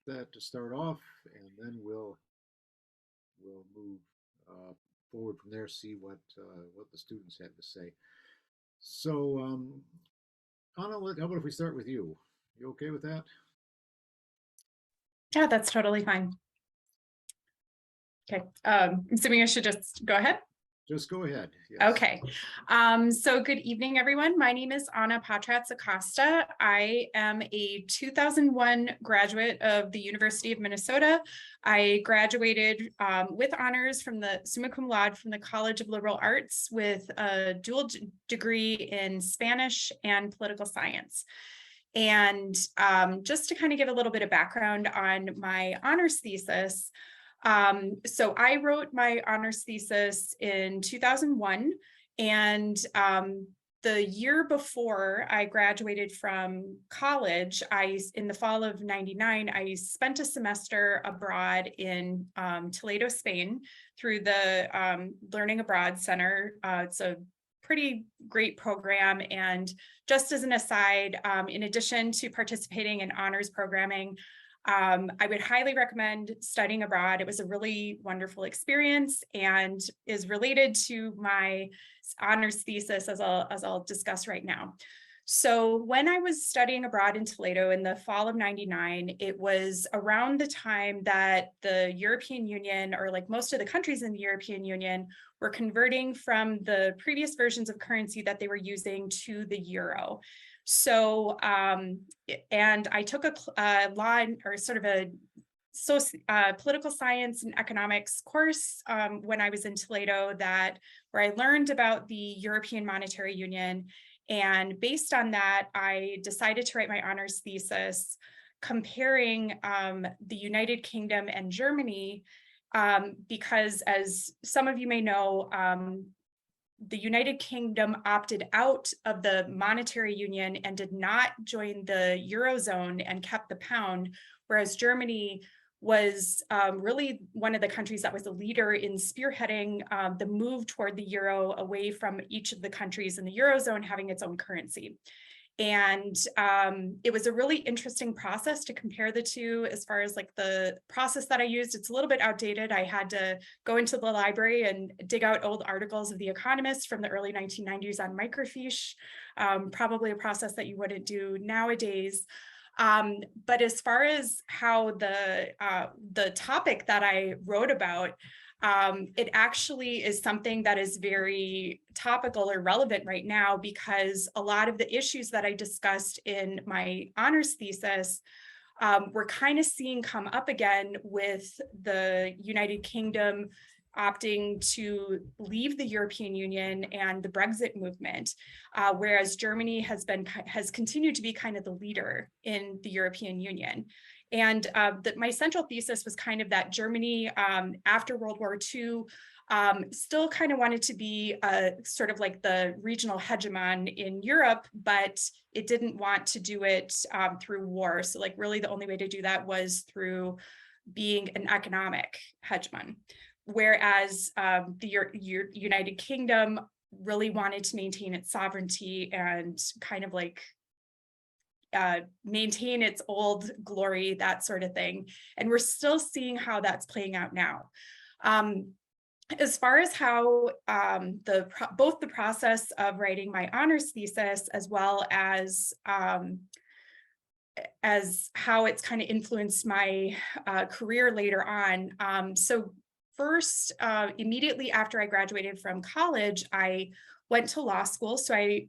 that to start off, and then we'll move forward from there. See what the students have to say. So, Anna, how about if we start with you? You okay with that? Yeah, that's totally fine. Okay, I'm assuming I should just go ahead. Just go ahead. Yes. Okay. So good evening, everyone. My name is Anna Pottratz Acosta. I am a 2001 graduate of the University of Minnesota. I graduated with honors from the summa cum laude from the College of Liberal Arts with a dual degree in Spanish and political science. And just to kind of give a little bit of background on my honors thesis, so I wrote my honors thesis in 2001, and the year before I graduated from college, in the fall of '99, I spent a semester abroad in Toledo, Spain, through the Learning Abroad Center. It's a pretty great program. And just as an aside, in addition to participating in honors programming, I would highly recommend studying abroad. It was a really wonderful experience and is related to my honors thesis, as I'll discuss right now. So when I was studying abroad in Toledo in the fall of '99, it was around the time that the European Union, or like most of the countries in the European Union, were converting from the previous versions of currency that they were using to the euro. So, and I took a law or sort of a political science and economics course when I was in Toledo, where I learned about the European Monetary Union. And based on that, I decided to write my honors thesis comparing the United Kingdom and Germany, because as some of you may know, the United Kingdom opted out of the monetary union and did not join the Eurozone and kept the pound, whereas Germany was really one of the countries that was a leader in spearheading the move toward the euro, away from each of the countries in the Eurozone having its own currency. And it was a really interesting process to compare the two. As far as like the process that I used, it's a little bit outdated. I had to go into the library and dig out old articles of The Economist from the early 1990s on microfiche, probably a process that you wouldn't do nowadays. But as far as how the topic that I wrote about, it actually is something that is very topical or relevant right now, because a lot of the issues that I discussed in my honors thesis we're kind of seeing come up again with the United Kingdom opting to leave the European Union and the Brexit movement, whereas Germany has continued to be kind of the leader in the European Union. And my central thesis was kind of that Germany, after World War II, still kind of wanted to be sort of like the regional hegemon in Europe, but it didn't want to do it through war. So like really the only way to do that was through being an economic hegemon. Whereas the United Kingdom really wanted to maintain its sovereignty and kind of like maintain its old glory, that sort of thing. And we're still seeing how that's playing out now. As far as how both the process of writing my honors thesis, as well as how it's kind of influenced my career later on. So first, immediately after I graduated from college, I went to law school. So I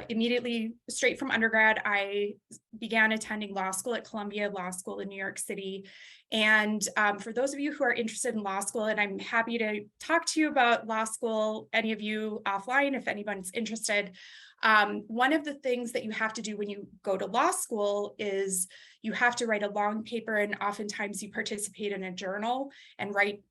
immediately, straight from undergrad, I began attending law school at Columbia Law School in New York City. And for those of you who are interested in law school, and I'm happy to talk to you about law school, any of you offline, if anyone's interested, one of the things that you have to do when you go to law school is you have to write a long paper, and oftentimes you participate in a journal and write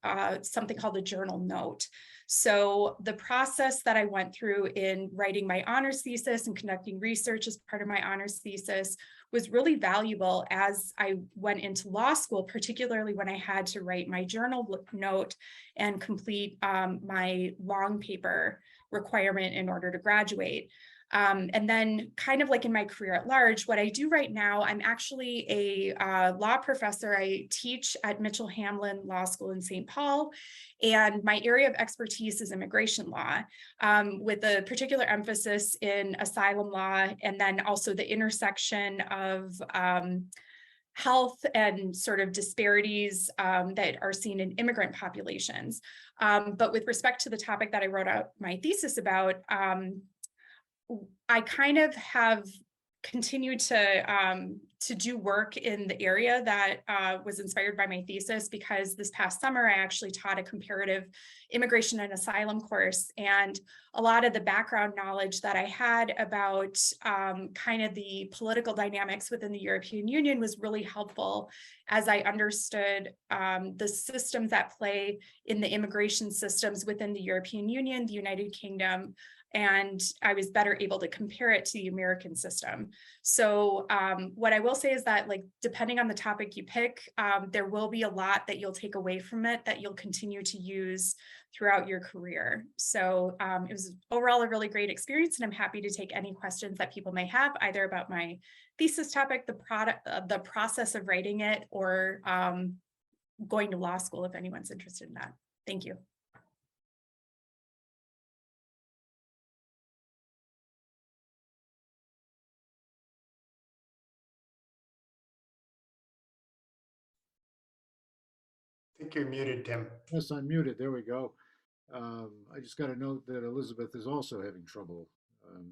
something called a journal note. So the process that I went through in writing my honors thesis and conducting research as part of my honors thesis was really valuable as I went into law school, particularly when I had to write my journal note and complete my long paper requirement in order to graduate. And then kind of like in my career at large, what I do right now, I'm actually a law professor. I teach at Mitchell Hamline Law School in St. Paul, and my area of expertise is immigration law, with a particular emphasis in asylum law, and then also the intersection of health and sort of disparities that are seen in immigrant populations. But with respect to the topic that I wrote out my thesis about, I kind of have continued to do work in the area that was inspired by my thesis, because this past summer I actually taught a comparative immigration and asylum course, and a lot of the background knowledge that I had about kind of the political dynamics within the European Union was really helpful as I understood the systems at play in the immigration systems within the European Union, the United Kingdom, and I was better able to compare it to the American system. So what I will say is that, like, depending on the topic you pick, there will be a lot that you'll take away from it that you'll continue to use throughout your career. So it was overall a really great experience, and I'm happy to take any questions that people may have, either about my thesis topic, the process of writing it, or going to law school if anyone's interested in that. Thank you. I think you're muted, Tim. Yes, I'm muted. There we go. I just got a note that Elizabeth is also having trouble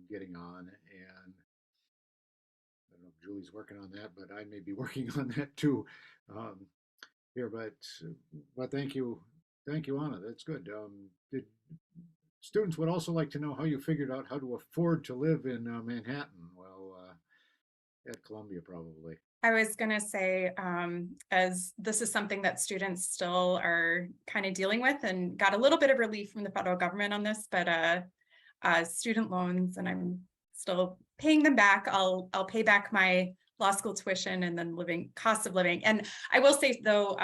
getting on, and I don't know if Julie's working on that, but I may be working on that too um, here. But thank you, Anna. That's good. Did students would also like to know how you figured out how to afford to live in Manhattan? Well, at Columbia, probably. I was going to say, as this is something that students still are kind of dealing with, and got a little bit of relief from the federal government on this, but student loans, and I'm still paying them back. I'll pay back my law school tuition and then cost of living. And I will say, though,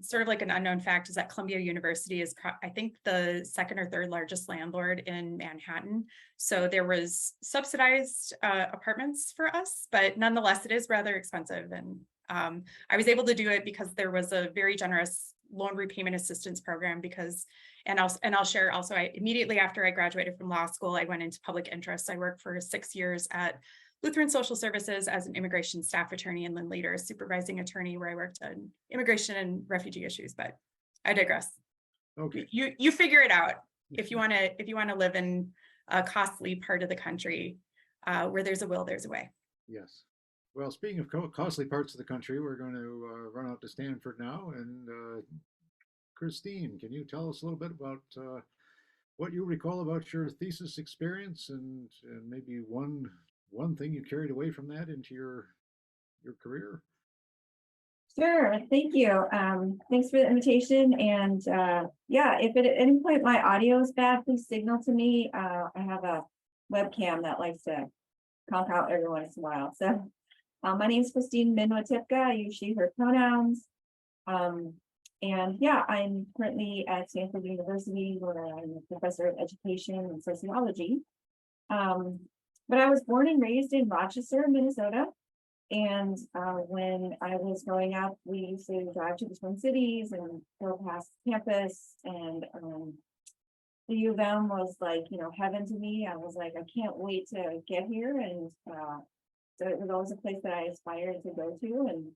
sort of like an unknown fact is that Columbia University is, I think, the second or third largest landlord in Manhattan. So there was subsidized apartments for us, but nonetheless, it is rather expensive. And I was able to do it because there was a very generous loan repayment assistance program, because, and I'll share also, immediately after I graduated from law school, I went into public interest. I worked for 6 years at Lutheran Social Services as an immigration staff attorney, and then later a supervising attorney, where I worked on immigration and refugee issues. But I digress. Okay. You figure it out if you want to live in a costly part of the country. Where there's a will, there's a way. Yes. Well, speaking of costly parts of the country, we're going to run out to Stanford now. And Christine, can you tell us a little bit about what you recall about your thesis experience, and maybe one thing you carried away from that into your career? Sure, thank you. Thanks for the invitation. And yeah, if at any point my audio is bad, please signal to me. I have a webcam that likes to conk out every once in a while. So my name is Christine Wotipka. I use she, her pronouns. And yeah, I'm currently at Stanford University, where I'm a professor of education and sociology. But I was born and raised in Rochester, Minnesota. And when I was growing up, we used to drive to the Twin Cities and go past campus. And the U of M was like, heaven to me. I was like, I can't wait to get here. And so it was always a place that I aspired to go to, and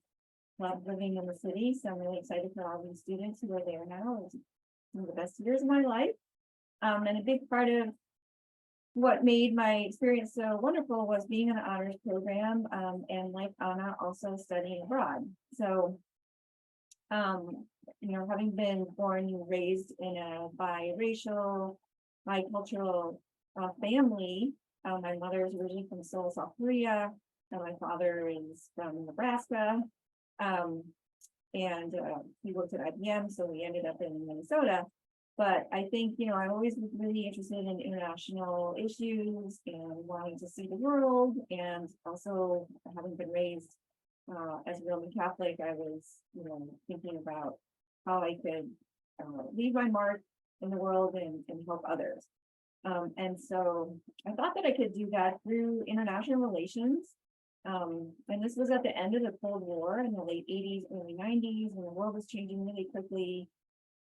loved living in the city. So I'm really excited for all these students who are there now. It's one of the best years of my life. And a big part of what made my experience so wonderful was being in an honors program, and like Anna, also studying abroad. So, having been born and raised in a biracial, bicultural family, my mother is originally from Seoul, South Korea, and my father is from Nebraska, and he worked at IBM, so we ended up in Minnesota. But I think, I always was really interested in international issues and wanting to see the world. And also, having been raised as a Roman Catholic, I was, thinking about how I could leave my mark in the world and help others. And so I thought that I could do that through international relations. And this was at the end of the Cold War in the late 80s, early 90s, when the world was changing really quickly.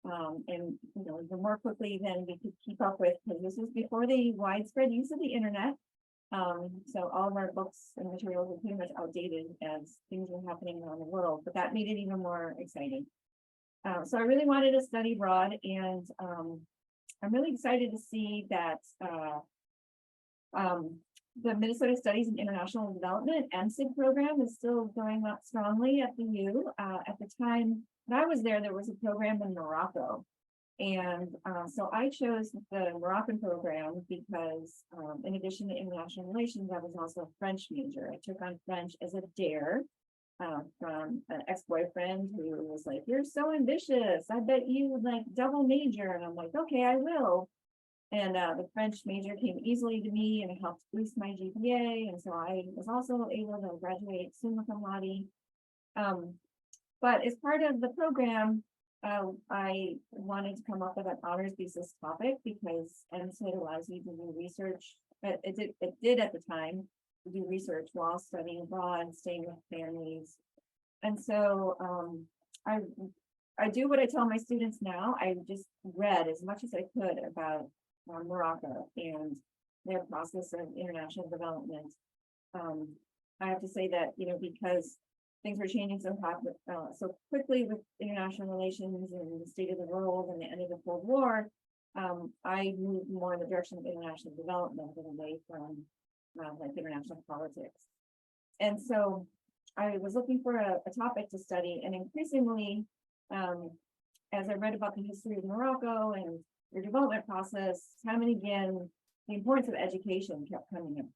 And even more quickly than we could keep up with, because this was before the widespread use of the internet. So all of our books and materials were pretty much outdated as things were happening around the world, but that made it even more exciting. So I really wanted to study abroad, and I'm really excited to see that the Minnesota Studies in International Development MSID program is still going up strongly at the U. At the time when I was there, there was a program in Morocco. And so I chose the Moroccan program because in addition to international relations, I was also a French major. I took on French as a dare from an ex-boyfriend who was like, "You're so ambitious. I bet you would like double major." And I'm like, "Okay, I will." And the French major came easily to me, and it helped boost my GPA. And so I was also able to graduate summa cum laude. But as part of the program, I wanted to come up with an honors thesis topic because MSID allows you to do research. It did at the time to do research while studying abroad, staying with families. And so I do what I tell my students now. I just read as much as I could about Morocco and their process of international development. I have to say that, because things were changing so quickly with international relations and the state of the world and the end of the Cold War, I moved more in the direction of international development and away from like international politics. And so I was looking for a topic to study, and increasingly, as I read about the history of Morocco and their development process, time and again, the importance of education kept coming in.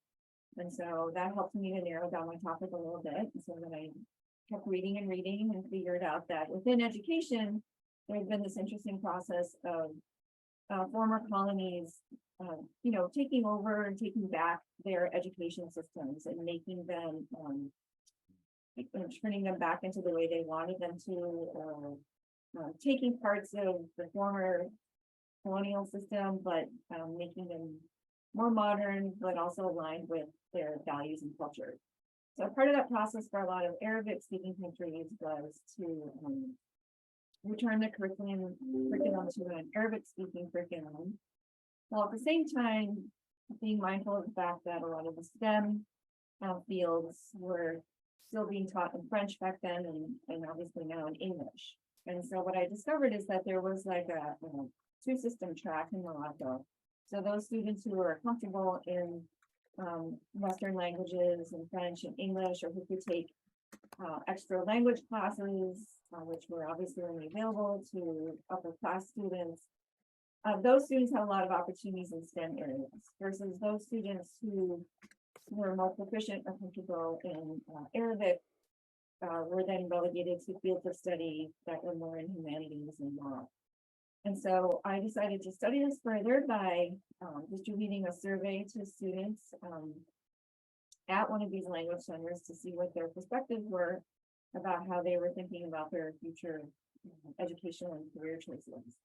And so that helped me to narrow down my topic a little bit. And so then I kept reading and figured out that within education, there had been this interesting process of former colonies, taking over and taking back their education systems and making them, turning them back into the way they wanted them to, taking parts of the former colonial system, but making them more modern, but also aligned with their values and culture. So part of that process for a lot of Arabic speaking countries was to return the curriculum to an Arabic speaking curriculum, while at the same time being mindful of the fact that a lot of the STEM fields were still being taught in French back then, and obviously now in English. And so what I discovered is that there was like a two-system track in Morocco. So those students who were comfortable in Western languages and French and English, or who could take extra language classes, which were obviously only available to upper class students. Those students had a lot of opportunities in STEM areas versus those students who were more proficient or comfortable in Arabic were then relegated to fields of study that were more in humanities and law. And so I decided to study this further by distributing a survey to students at one of these language centers to see what their perspectives were about how they were thinking about their future educational and career choices.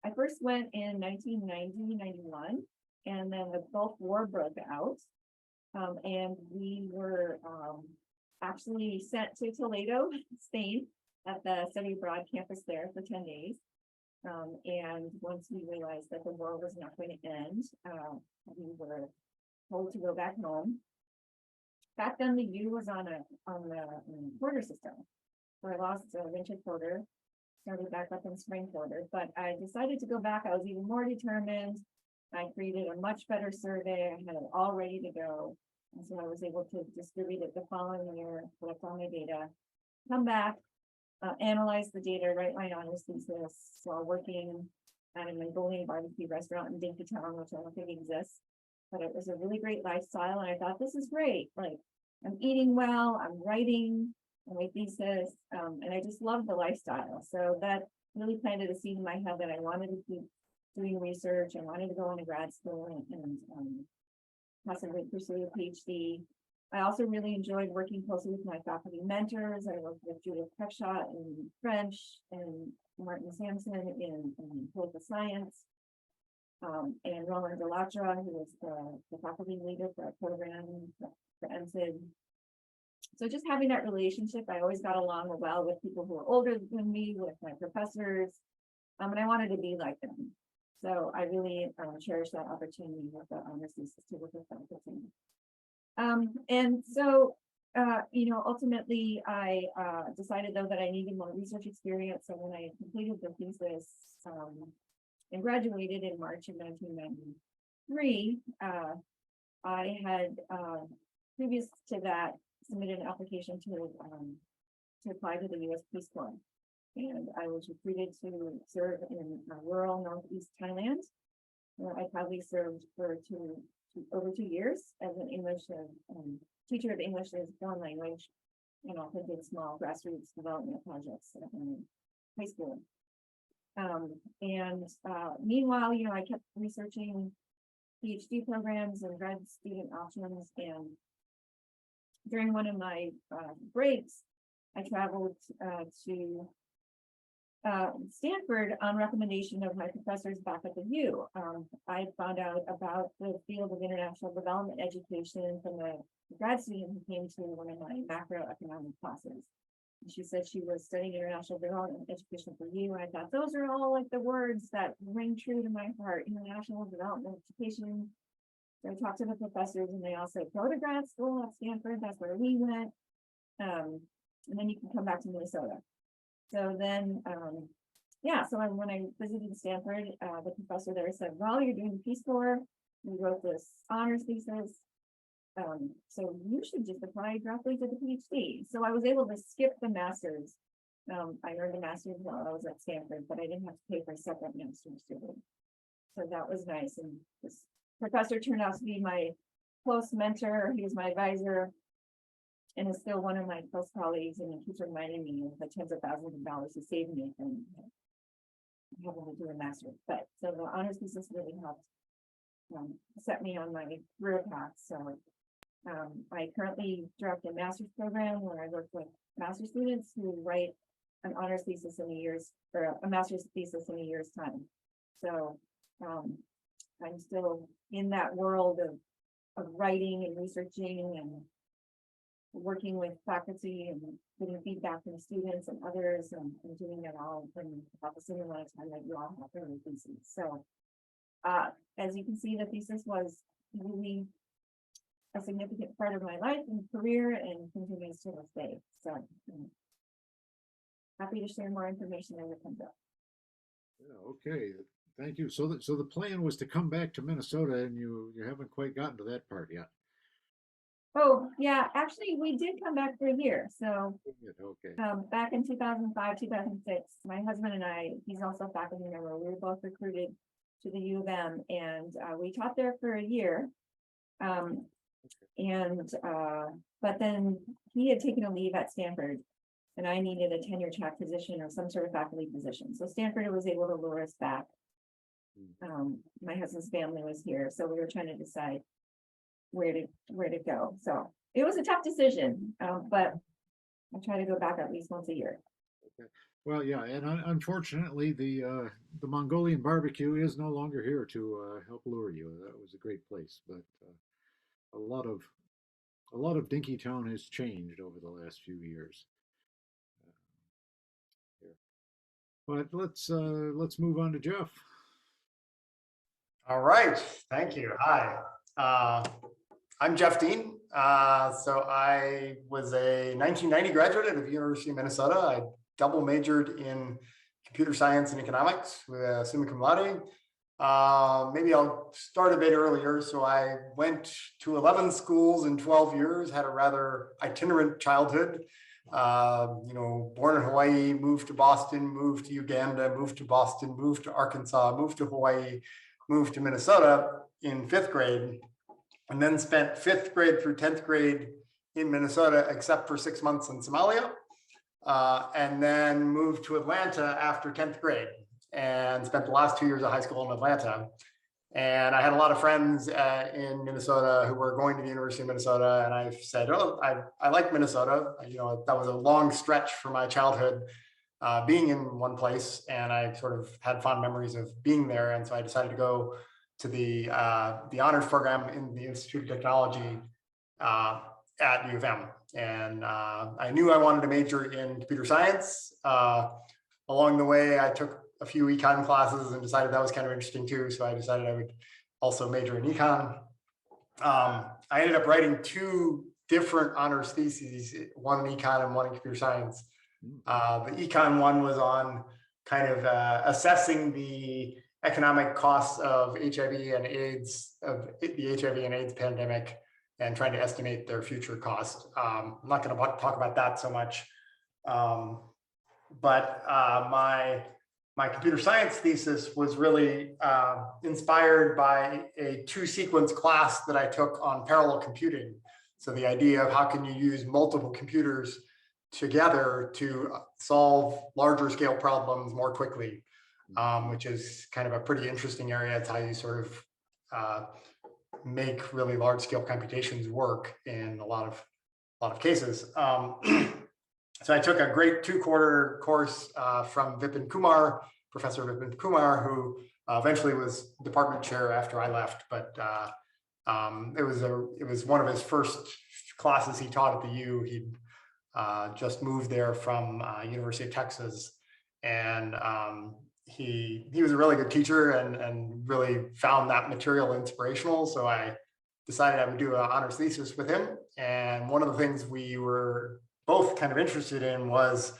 I first went in 1990-91, and then the Gulf War broke out, and we were actually sent to Toledo, Spain, at the study abroad campus there for 10 days. And once we realized that the war was not going to end, we were told to go back home. Back then, the U was on the quarter system, where I lost winter quarter, started back up in spring quarter. But I decided to go back. I was even more determined. I created a much better survey. I had it all ready to go. And so I was able to distribute it the following year, collect all my data, come back, analyze the data, write my honors thesis while working at a Mongolian barbecue restaurant in Dinkytown, which I don't think exists. But it was a really great lifestyle, and I thought, this is great. Like, I'm eating well, I'm writing my thesis, and I just love the lifestyle. So that really planted a seed in my head that I wanted to keep doing research. I wanted to go into grad school and possibly pursue a PhD. I also really enjoyed working closely with my faculty mentors. I worked with Judith Peckshot in French and Martin Sampson in political science. and Roland Delatra, who was the faculty leader for our program, for MSID. So just having that relationship, I always got along well with people who were older than me, with my professors, and I wanted to be like them. So I really cherish that opportunity with the Honors Thesis to work with faculty. And so, ultimately I decided though that I needed more research experience. So when I completed the thesis and graduated in March of 1993, I had previous to that submitted an application to apply to the U.S. Peace Corps. And I was recruited to serve in rural northeast Thailand, where I probably served for over 2 years as an English teacher of English as a foreign language, and also did small grassroots development projects in high school. Meanwhile, I kept researching PhD programs and grad student options. And during one of my breaks, I traveled to Stanford on recommendation of my professors back at the U. I found out about the field of international development education from a grad student who came to one of my macroeconomic classes. And she said she was studying international development education for U. And I thought those are all like the words that ring true to my heart: international development education. So I talked to the professors, and they all said, go to grad school at Stanford. That's where we went. And then you can come back to Minnesota. So then, when I visited Stanford, the professor there said, well, you're doing the Peace Corps. We wrote this honors thesis. So you should just apply directly to the PhD. So I was able to skip the master's. I earned a master's while I was at Stanford, but I didn't have to pay for a separate master's degree. So that was nice. And this professor turned out to be my close mentor. He was my advisor, and is still one of my close colleagues, and he keeps reminding me of the tens of thousands of dollars he saved me from having to do a master's. But so the honors thesis really helped set me on my career path. So I currently direct a master's program where I work with master's students who write an honors thesis in a year's, or a master's thesis in a year's time. So I'm still in that world of writing and researching and working with faculty and getting feedback from students and others, and doing it all in about the same amount of time that you all have for your thesis. So as you can see, the thesis was really a significant part of my life and career, and continues to this day. So happy to share more information as it comes up. Yeah, okay, thank you. So the plan was to come back to Minnesota, and you haven't quite gotten to that part yet. Oh, yeah, actually, we did come back for a year. So okay. Back in 2005, 2006, my husband and I, he's also a faculty member, we were both recruited to the U of M, and we taught there for a year. But then he had taken a leave at Stanford, and I needed a tenure track position or some sort of faculty position. So Stanford was able to lure us back. My husband's family was here, so we were trying to decide where to go. So it was a tough decision, but I try to go back at least once a year. Okay. Well, yeah, and unfortunately, the Mongolian barbecue is no longer here to help lure you. That was a great place, but a lot of Dinkytown has changed over the last few years. But let's move on to Jeff. All right, thank you. Hi, I'm Jeff Dean. So I was a 1990 graduate of the University of Minnesota. I double majored in computer science and economics with a summa cum laude. Maybe I'll start a bit earlier. So I went to 11 schools in 12 years, had a rather itinerant childhood. Born in Hawaii, moved to Boston, moved to Uganda, moved to Boston, moved to Arkansas, moved to Hawaii, moved to Minnesota in 5th grade, and then spent 5th grade through 10th grade in Minnesota, except for 6 months in Somalia, and then moved to Atlanta after 10th grade and spent the last 2 years of high school in Atlanta. And I had a lot of friends in Minnesota who were going to the University of Minnesota, and I said, oh, I like Minnesota. That was a long stretch for my childhood being in one place, and I sort of had fond memories of being there. And so I decided to go the honors program in the Institute of Technology at U of M. And I knew I wanted to major in computer science. Along the way, I took a few econ classes and decided that was kind of interesting too. So I decided I would also major in econ. I ended up writing 2 different honors theses, one in econ and one in computer science. The econ one was on kind of assessing the economic costs of HIV and AIDS, of the HIV and AIDS pandemic, and trying to estimate their future cost. I'm not going to talk about that so much, but my computer science thesis was really inspired by a 2-sequence class that I took on parallel computing. So the idea of how can you use multiple computers together to solve larger scale problems more quickly, which is kind of a pretty interesting area. It's how you sort of make really large scale computations work in a lot of cases. So I took a great 2-quarter course from Vipin Kumar, Professor Vipin Kumar, who eventually was department chair after I left, but it was one of his first classes he taught at the U. He'd just moved there from University of Texas, and he was a really good teacher and really found that material inspirational. So I decided I would do an honors thesis with him. And one of the things we were both kind of interested in was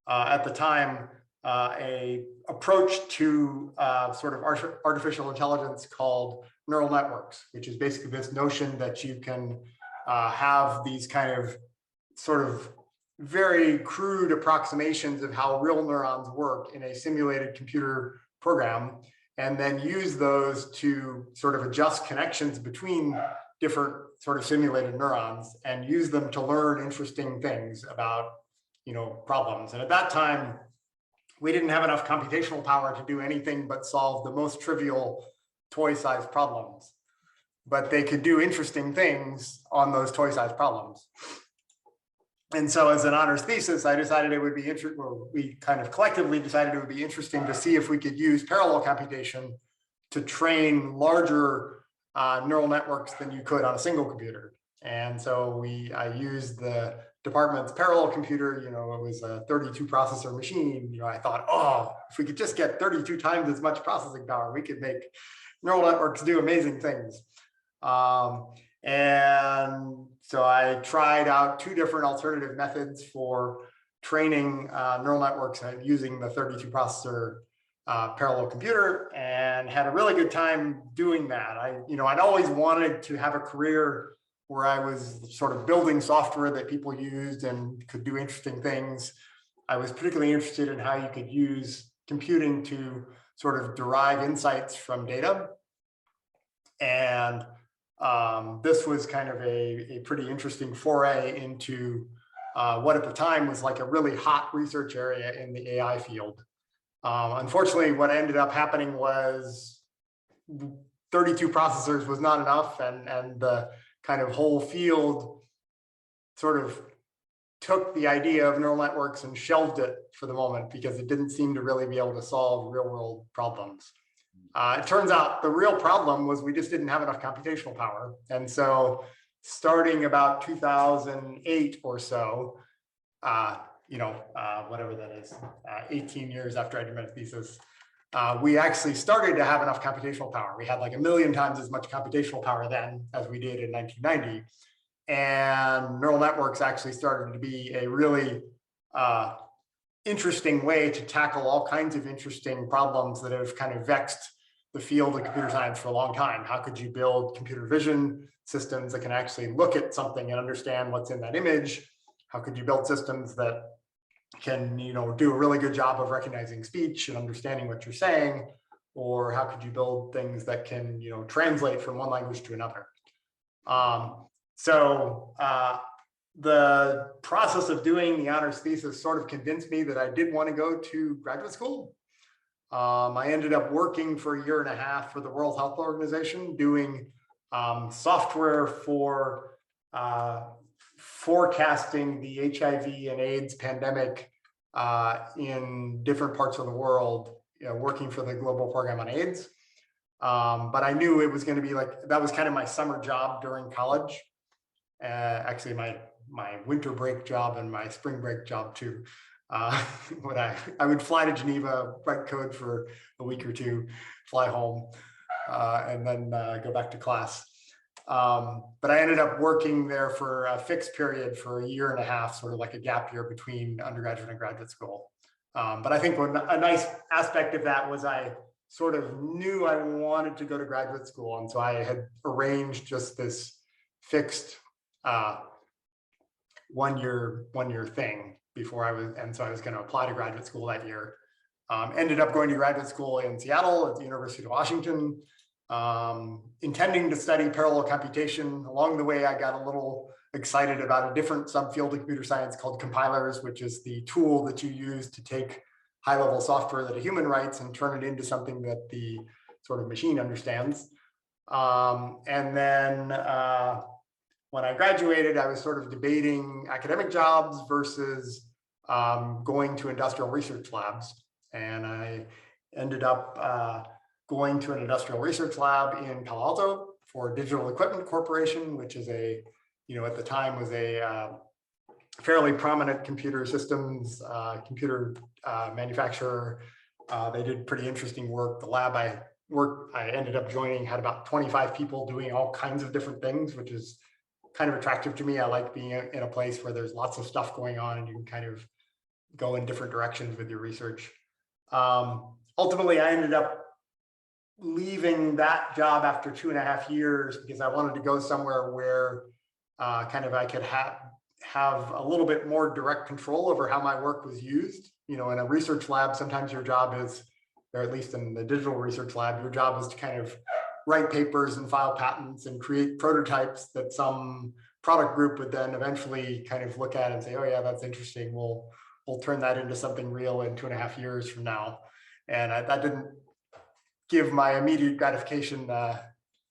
at the time a approach to sort of artificial intelligence called neural networks, which is basically this notion that you can have these kind of sort of very crude approximations of how real neurons work in a simulated computer program, and then use those to sort of adjust connections between different sort of simulated neurons and use them to learn interesting things about, problems. And at that time, we didn't have enough computational power to do anything but solve the most trivial toy-sized problems, but they could do interesting things on those toy-sized problems. And so as an honors thesis, I decided it would be interesting, well, we kind of collectively decided it would be interesting to see if we could use parallel computation to train larger neural networks than you could on a single computer. And so I used the department's parallel computer, it was a 32 processor machine. I thought, oh, if we could just get 32 times as much processing power, we could make neural networks do amazing things. And so I tried out 2 different alternative methods for training neural networks using the 32 processor parallel computer, and had a really good time doing that. I'd always wanted to have a career where I was sort of building software that people used and could do interesting things. I was particularly interested in how you could use computing to sort of derive insights from data. And this was kind of a pretty interesting foray into what at the time was like a really hot research area in the AI field. Unfortunately, what ended up happening was 32 processors was not enough, and the kind of whole field sort of took the idea of neural networks and shelved it for the moment because it didn't seem to really be able to solve real world problems. It turns out the real problem was we just didn't have enough computational power. And so starting about 2008 or so, whatever that is, 18 years after I did my thesis, we actually started to have enough computational power. We had like 1 million times as much computational power then as we did in 1990. And neural networks actually started to be a really interesting way to tackle all kinds of interesting problems that have kind of vexed the field of computer science for a long time. How could you build computer vision systems that can actually look at something and understand what's in that image? How could you build systems that can, do a really good job of recognizing speech and understanding what you're saying? Or how could you build things that can, translate from one language to another? The process of doing the honors thesis sort of convinced me that I did want to go to graduate school. I ended up working for 1.5 years for the World Health Organization, doing software for forecasting the HIV and AIDS pandemic in different parts of the world, working for the Global Program on AIDS. But I knew it was going to be like, that was kind of my summer job during college. Actually, my winter break job and my spring break job too. When I would fly to Geneva, write code for a week or two, fly home, and then go back to class. But I ended up working there for a fixed period for 1.5 years, sort of like a gap year between undergraduate and graduate school. But I think a nice aspect of that was I sort of knew I wanted to go to graduate school. And so I had arranged just this fixed 1 year thing before and so I was going to apply to graduate school that year. Ended up going to graduate school in Seattle at the University of Washington, intending to study parallel computation. Along the way, I got a little excited about a different subfield of computer science called compilers, which is the tool that you use to take high-level software that a human writes and turn it into something that the sort of machine understands. And then when I graduated, I was sort of debating academic jobs versus going to industrial research labs. And I ended up going to an industrial research lab in Palo Alto for Digital Equipment Corporation, which is at the time was a fairly prominent computer systems, computer manufacturer. They did pretty interesting work. The lab I ended up joining had about 25 people doing all kinds of different things, which is kind of attractive to me. I like being in a place where there's lots of stuff going on and you can kind of go in different directions with your research. Ultimately, I ended up leaving that job after 2.5 years because I wanted to go somewhere where kind of I could have a little bit more direct control over how my work was used. In a research lab, sometimes your job is, or at least in the digital research lab, your job is to kind of write papers and file patents and create prototypes that some product group would then eventually kind of look at and say, oh yeah, that's interesting. We'll turn that into something real in 2.5 years from now. And that didn't give my immediate gratification,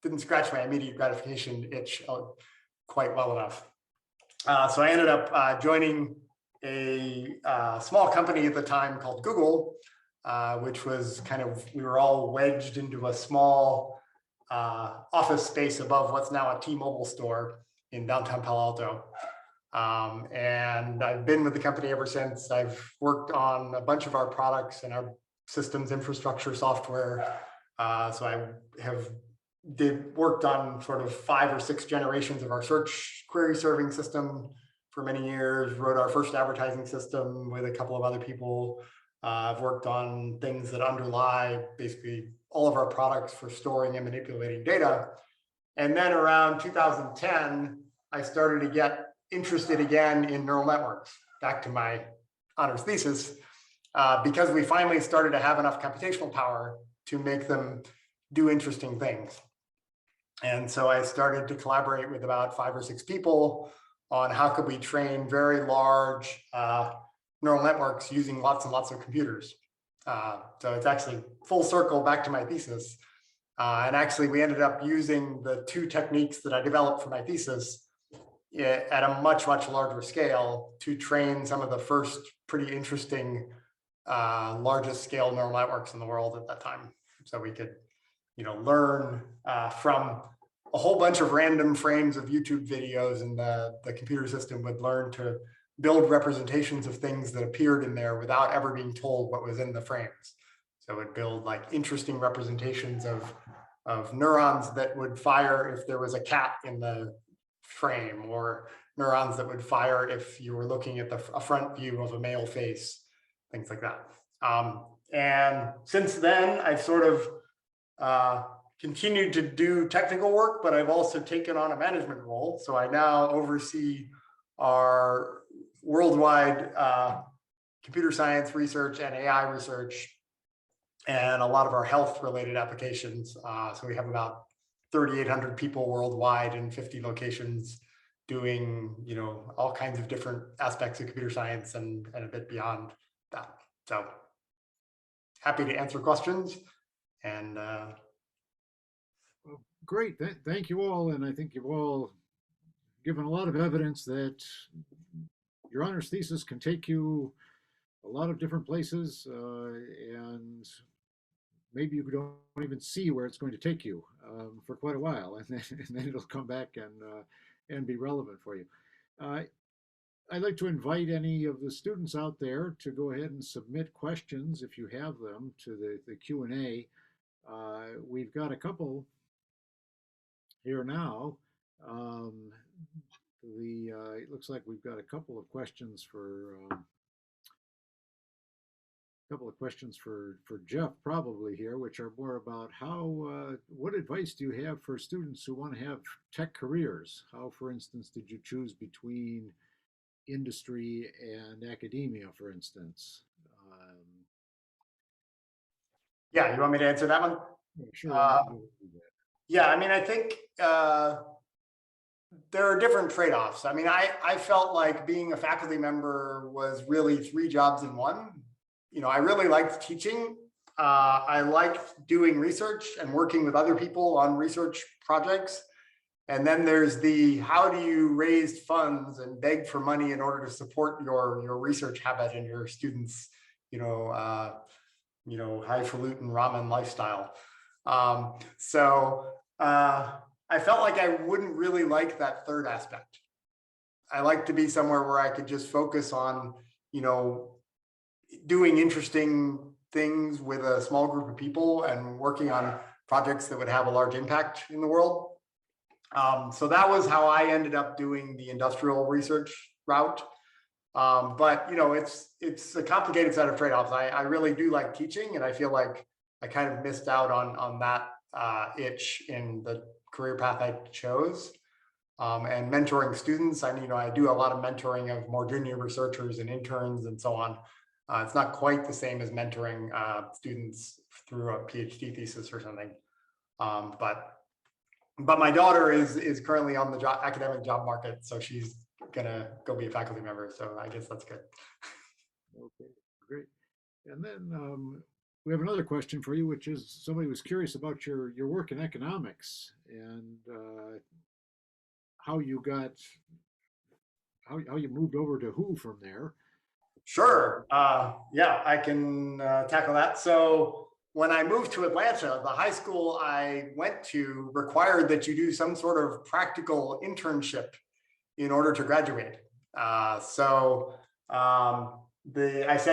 didn't scratch my immediate gratification itch quite well enough. So I ended up joining a small company at the time called Google, which was we were all wedged into a small office space above what's now a T-Mobile store in downtown Palo Alto. And I've been with the company ever since. I've worked on a bunch of our products and our systems infrastructure software. So I have worked on sort of 5 or 6 generations of our search query serving system for many years, wrote our first advertising system with a couple of other people. I've worked on things that underlie basically all of our products for storing and manipulating data. And then around 2010, I started to get interested again in neural networks, back to my honors thesis, because we finally started to have enough computational power to make them do interesting things. And so I started to collaborate with about 5 or 6 people on how could we train very large neural networks using lots and lots of computers. So it's actually full circle back to my thesis. And actually, we ended up using the 2 techniques that I developed for my thesis at a much, much larger scale to train some of the first pretty interesting largest scale neural networks in the world at that time. So we could learn from a whole bunch of random frames of YouTube videos, and the computer system would learn to build representations of things that appeared in there without ever being told what was in the frames. So it would build like interesting representations of neurons that would fire if there was a cat in the frame, or neurons that would fire if you were looking at a front view of a male face, things like that. And since then, I've sort of continued to do technical work, but I've also taken on a management role. So I now oversee our worldwide computer science research and AI research, and a lot of our health related applications. So we have about 3,800 people worldwide in 50 locations doing, all kinds of different aspects of computer science and a bit beyond that. So happy to answer questions. And great, thank you all. And I think you've all given a lot of evidence that your honors thesis can take you a lot of different places and maybe you don't even see where it's going to take you for quite a while, and then it'll come back and be relevant for you. Uh, I'd like to invite any of the students out there to go ahead and submit questions if you have them to the Q&A. We've got a couple here now. It looks like we've got a couple of questions for Jeff probably here, which are more about what advice do you have for students who want to have tech careers? How, for instance, did you choose between industry and academia, for instance? Yeah, you want me to answer that one? Sure. Yeah, I mean, I think there are different trade-offs. I mean, I felt like being a faculty member was really 3 jobs in one. You know, I really liked teaching. I liked doing research and working with other people on research projects. And then there's how do you raise funds and beg for money in order to support your research habit and your students, highfalutin ramen lifestyle. I felt like I wouldn't really like that third aspect. I like to be somewhere where I could just focus on, doing interesting things with a small group of people and working on projects that would have a large impact in the world. So that was how I ended up doing the industrial research route. But it's a complicated set of trade-offs. I really do like teaching, and I feel like I kind of missed out on that itch in the career path I chose. And mentoring students, I do a lot of mentoring of more junior researchers and interns and so on. It's not quite the same as mentoring students through a PhD thesis or something. But my daughter is currently on the academic job market, so she's gonna go be a faculty member. So I guess that's good. Okay, great. And then we have another question for you, which is somebody was curious about your work in economics and how you moved over to WHO from there. Sure. Yeah, I can tackle that. So when I moved to Atlanta, the high school I went to required that you do some sort of practical internship in order to graduate. I said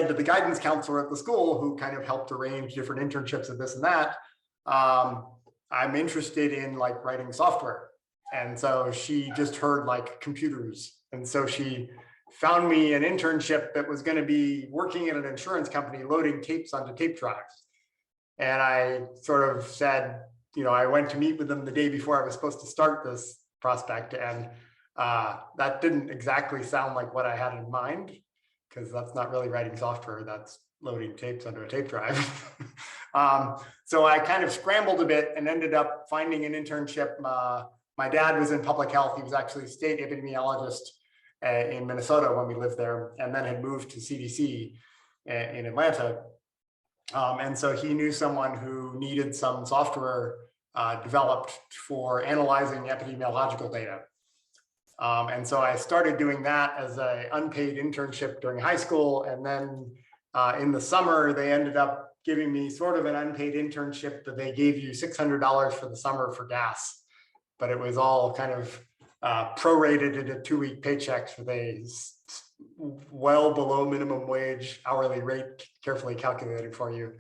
to the guidance counselor at the school, who kind of helped arrange different internships and this and that, I'm interested in like writing software. And so she just heard like computers. And so she found me an internship that was going to be working at an insurance company loading tapes onto tape drives. And I sort of said, I went to meet with them the day before I was supposed to start this prospect. And that didn't exactly sound like what I had in mind, because that's not really writing software, that's loading tapes onto a tape drive. So I kind of scrambled a bit and ended up finding an internship. My dad was in public health. He was actually a state epidemiologist in Minnesota when we lived there, and then had moved to CDC in Atlanta. And so he knew someone who needed some software developed for analyzing epidemiological data. And so I started doing that as an unpaid internship during high school. And then in the summer, they ended up giving me sort of an unpaid internship that they gave you $600 for the summer for gas. But it was all kind of prorated into 2-week paychecks with a well below minimum wage hourly rate carefully calculated for you.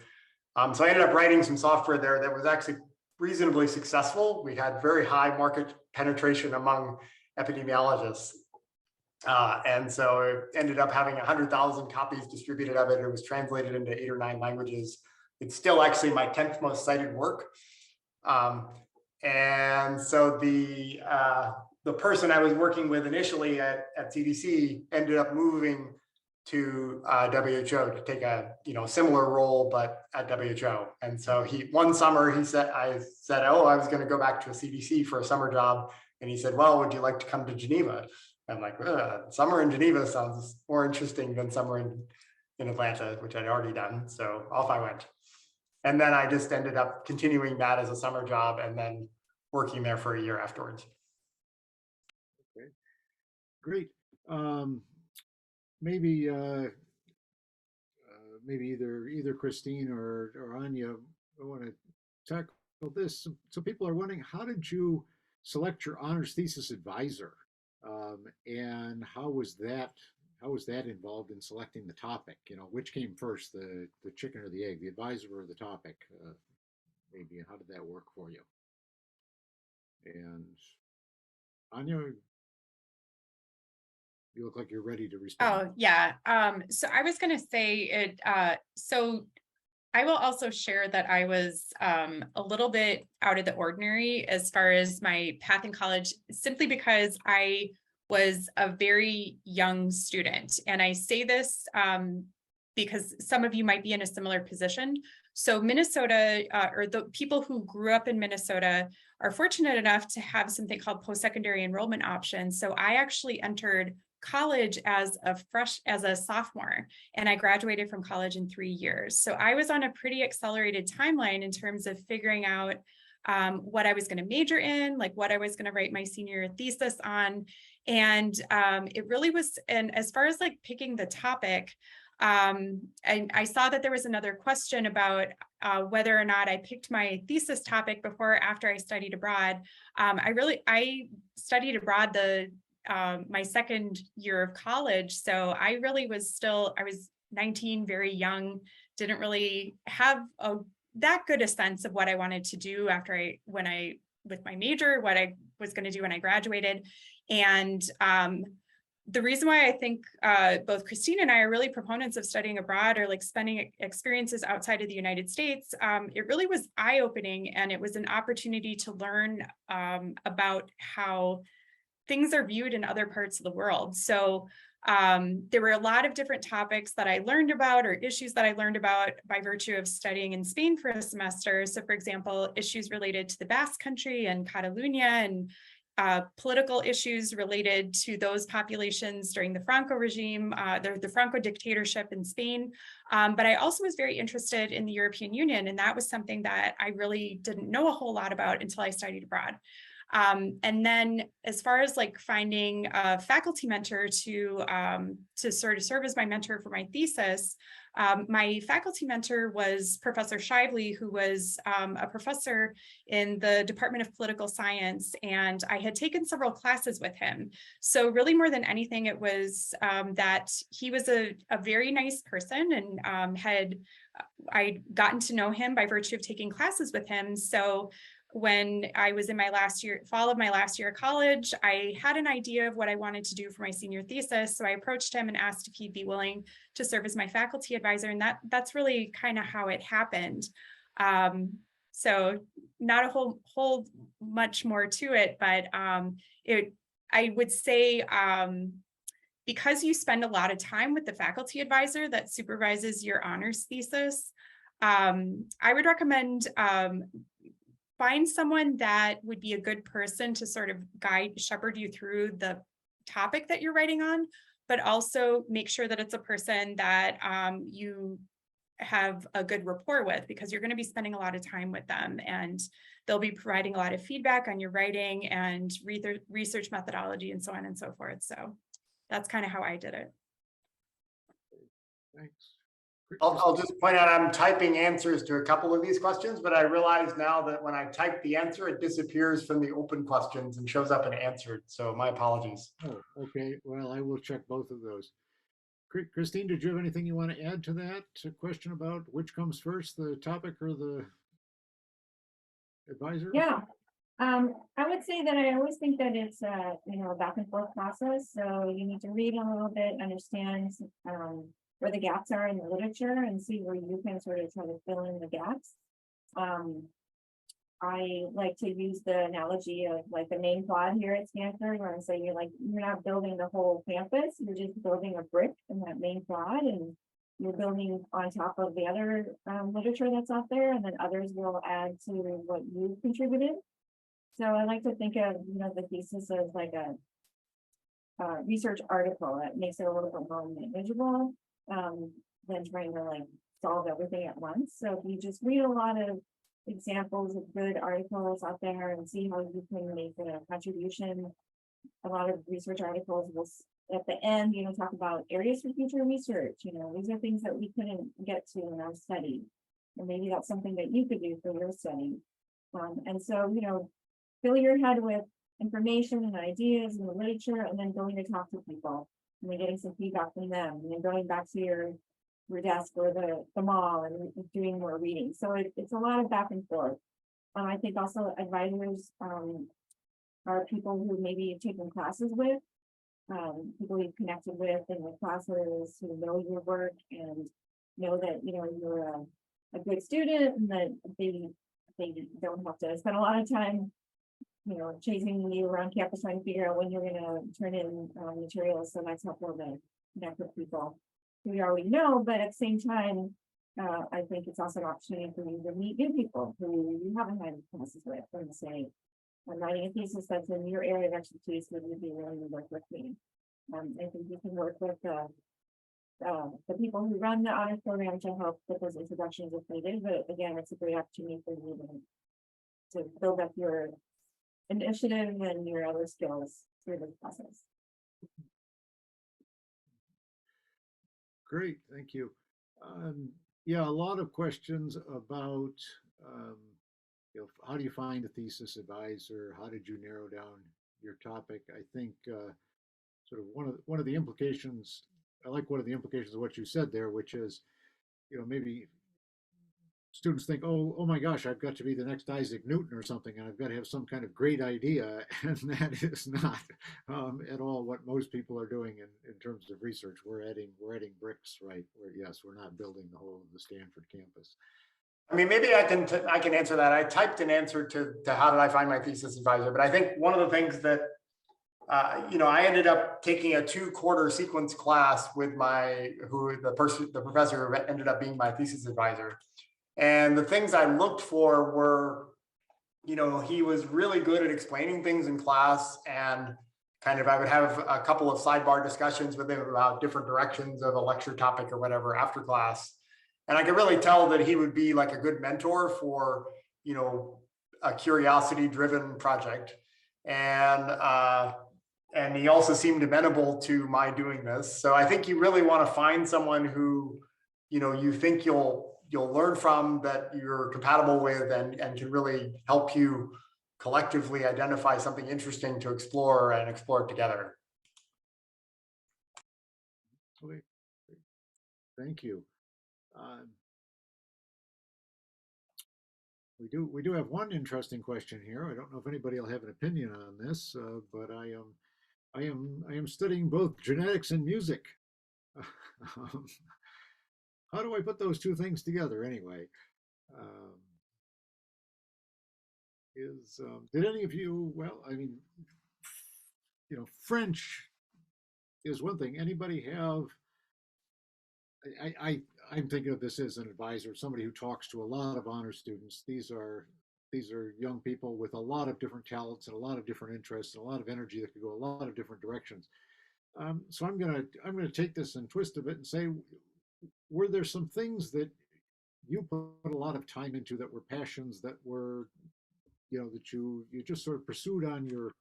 So I ended up writing some software there that was actually reasonably successful. We had very high market penetration among epidemiologists. And so it ended up having 100,000 copies distributed of it. It was translated into 8 or 9 languages. It's still actually my 10th most cited work. And so the person I was working with initially at CDC ended up moving to WHO to take a similar role, but at WHO. And so one summer I said, oh, I was going to go back to a CDC for a summer job. And he said, well, would you like to come to Geneva? I'm like, summer in Geneva sounds more interesting than summer in Atlanta, which I'd already done. So off I went. And then I just ended up continuing that as a summer job and then working there for a year afterwards. Okay, great. Maybe either Christine or Anya I want to tackle this. So people are wondering, how did you select your honors thesis advisor? And how was that involved in selecting the topic? You know, which came first, the chicken or the egg, the advisor or the topic? Maybe how did that work for you? And Anya, you look like you're ready to respond. Oh, yeah. So I was going to say it. So I will also share that I was a little bit out of the ordinary as far as my path in college, simply because I was a very young student. And I say this because some of you might be in a similar position. So Minnesota, or the people who grew up in Minnesota, are fortunate enough to have something called post-secondary enrollment options. So I actually entered college as a sophomore, and I graduated from college in 3 years. So I was on a pretty accelerated timeline in terms of figuring out what I was going to major in, like what I was going to write my senior thesis on. And it really was, and as far as like picking the topic, I saw that there was another question about whether or not I picked my thesis topic before or after I studied abroad. I studied abroad my second year of college. So I really was I was 19, very young, didn't really have that good a sense of what I wanted to do with my major, what I was going to do when I graduated. And the reason why I think both Christine and I are really proponents of studying abroad or like spending experiences outside of the United States, it really was eye-opening, and it was an opportunity to learn about how things are viewed in other parts of the world. So there were a lot of different topics that I learned about, or issues that I learned about by virtue of studying in Spain for a semester. So for example, issues related to the Basque Country and Catalonia, and political issues related to those populations during the Franco regime, the Franco dictatorship in Spain. But I also was very interested in the European Union, and that was something that I really didn't know a whole lot about until I studied abroad. And then as far as like finding a faculty mentor to sort of serve as my mentor for my thesis, my faculty mentor was Professor Shively, who was a professor in the Department of Political Science, and I had taken several classes with him. So really more than anything, it was that he was a very nice person, and I'd gotten to know him by virtue of taking classes with him. So when I was in my fall of my last year of college, I had an idea of what I wanted to do for my senior thesis. So I approached him and asked if he'd be willing to serve as my faculty advisor. And that's really kind of how it happened. So not a whole much more to it, but I would say, because you spend a lot of time with the faculty advisor that supervises your honors thesis, I would recommend find someone that would be a good person to sort of shepherd you through the topic that you're writing on, but also make sure that it's a person that you have a good rapport with, because you're going to be spending a lot of time with them, and they'll be providing a lot of feedback on your writing and research methodology and so on and so forth. So that's kind of how I did it. Thanks. I'll just point out I'm typing answers to a couple of these questions, but I realize now that when I type the answer, it disappears from the open questions and shows up in answered. So my apologies. Oh, okay. Well, I will check both of those. Christine, did you have anything you want to add to that? A question about which comes first, the topic or the advisor? Yeah. I would say that I always think that it's a back and forth process. So you need to read a little bit, understand where the gaps are in the literature, and see where you can sort of try to fill in the gaps. I like to use the analogy of like the main quad here at Stanford, where I'm saying you're not building the whole campus, you're just building a brick in that main quad, and you're building on top of the other literature that's out there, and then others will add to what you've contributed. So I like to think of the thesis as like a research article that makes it a little bit more manageable than trying to like solve everything at once. So if you just read a lot of examples of good articles out there and see how you can make a contribution, a lot of research articles will at the end talk about areas for future research. These are things that we couldn't get to in our study. And maybe that's something that you could do for your study. And so, fill your head with information and ideas and the literature, and then going to talk to people and then getting some feedback from them, and then going back to your desk or the mall and doing more reading. So it's a lot of back and forth. I think also advisors are people who maybe you've taken classes with, people you've connected with in your classes who know your work and know that you're a good student, and that they don't have to spend a lot of time chasing you around campus trying to figure out when you're going to turn in materials. So that's helpful to connect with people who you already know, but at the same time, I think it's also an opportunity for you to meet new people who you haven't had classes with and say, I'm writing a thesis that's in your area of expertise, would you be willing to work with me? I think you can work with the people who run the honors program to help with those introductions if needed. But again, it's a great opportunity for you to build up your initiative and your other skills through this process. Great, thank you. Yeah, a lot of questions about how do you find a thesis advisor? How did you narrow down your topic? I think sort of one of the implications. I like one of the implications of what you said there, which is, maybe students think, oh my gosh, I've got to be the next Isaac Newton or something, and I've got to have some kind of great idea, and that is not at all what most people are doing in terms of research. We're adding bricks, right? We're not building the whole of the Stanford campus. I mean, maybe I can answer that. I typed an answer to how did I find my thesis advisor, but I think one of the things that I ended up taking a 2-quarter sequence class with the professor who ended up being my thesis advisor. And the things I looked for were, he was really good at explaining things in class, and kind of I would have a couple of sidebar discussions with him about different directions of a lecture topic or whatever after class. And I could really tell that he would be like a good mentor for, a curiosity-driven project. And he also seemed amenable to my doing this. So I think you really want to find someone who, you think you'll learn from, that you're compatible with, and can really help you collectively identify something interesting to explore and explore it together. Okay, thank you. We do have one interesting question here. I don't know if anybody will have an opinion on this, but I am studying both genetics and music. How do I put those two things together anyway? Did any of you, well, I mean, French is one thing. Anybody have, I'm thinking of this as an advisor, somebody who talks to a lot of honor students. These are young people with a lot of different talents and a lot of different interests and a lot of energy that could go a lot of different directions. So I'm gonna take this and twist a bit and say, were there some things that you put a lot of time into that were passions that were, that you just sort of pursued on your